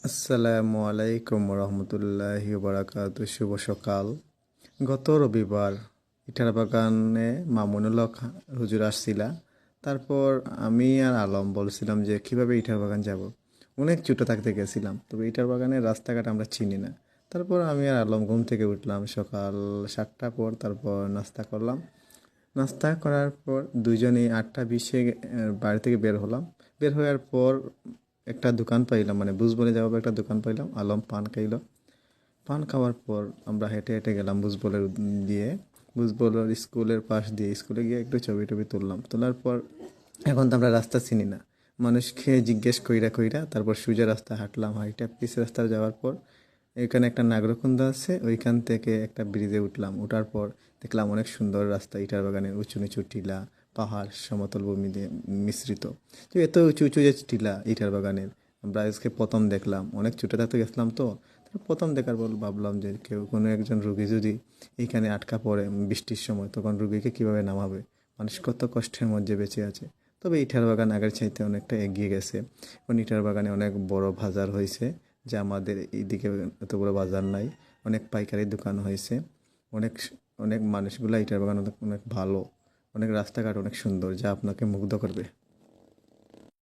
আসসালামু আলাইকুম রহমতুল্লাহি বারাকাতু। শুভ সকাল। গত রবিবার ইটার বাগানে মামুনুল হক হুজুর আসছিলা। তারপর আমি আর আলম বলছিলাম যে কিভাবে ইটার বাগান যাব। অনেক ছোটো থাকতে গেছিলাম, তবে ইটার বাগানের রাস্তাঘাট আমরা চিনি না। তারপর আমি আর আলম ঘুম থেকে উঠলাম সকাল 7টার পর। তারপর নাস্তা করলাম। নাস্তা করার পর দুজনেই 8টা 20-এ বাড়ি থেকে বের হলাম। বের হওয়ার পর একটা দোকান পাইলাম, মানে বুঝবলে যাওয়ার একটা দোকান পাইলাম। আলম পান খাইল। পান খাওয়ার পর আমরা হেঁটে হেঁটে গেলাম বুঝবলের দিয়ে। বুঝবলের স্কুলের পাশ দিয়ে স্কুলে গিয়ে একটু ছবি টবি তুললাম। তোলার পর এখন তো আমরা রাস্তা চিনি না, মানুষকে জিজ্ঞেস কইরা কইরা তারপর সোজা রাস্তা হাঁটলাম। হাইটা পিচ রাস্তা যাওয়ার পর এখানে একটা নাগরকুন্দ আছে, ওইখান থেকে একটা ব্রিজে উঠলাম। ওঠার পর দেখলাম অনেক সুন্দর রাস্তা, ইটার বাগানের উঁচু নিচু টিলা, পাহাড়, সমতল ভূমি দিয়ে মিশ্রিত। তো এত উঁচু উঁচু যে টিলা ইটার বাগানের, আমরা আজকে প্রথম দেখলাম। অনেক ছোটো থাকতে গেছিলাম তো, প্রথম দেখার পর ভাবলাম যে কেউ কোনো একজন রুগী যদি এইখানে আটকা পড়ে বৃষ্টির সময়, তখন রুগীকে কীভাবে নামাবে। মানুষ কত কষ্টের মধ্যে বেঁচে আছে। তবে ইটার বাগান আগের চাইতে অনেকটা এগিয়ে গেছে। এখন ইটার বাগানে অনেক বড় বাজার হয়েছে, যা আমাদের এইদিকে এত বড় বাজার নাই। অনেক পাইকারি দোকান হয়েছে। অনেক অনেক মানুষগুলা ইটার বাগান অনেক অনেক ভালো। অনেক রাস্তাঘাট অনেক সুন্দর, যা আপনাকে মুগ্ধ করবে।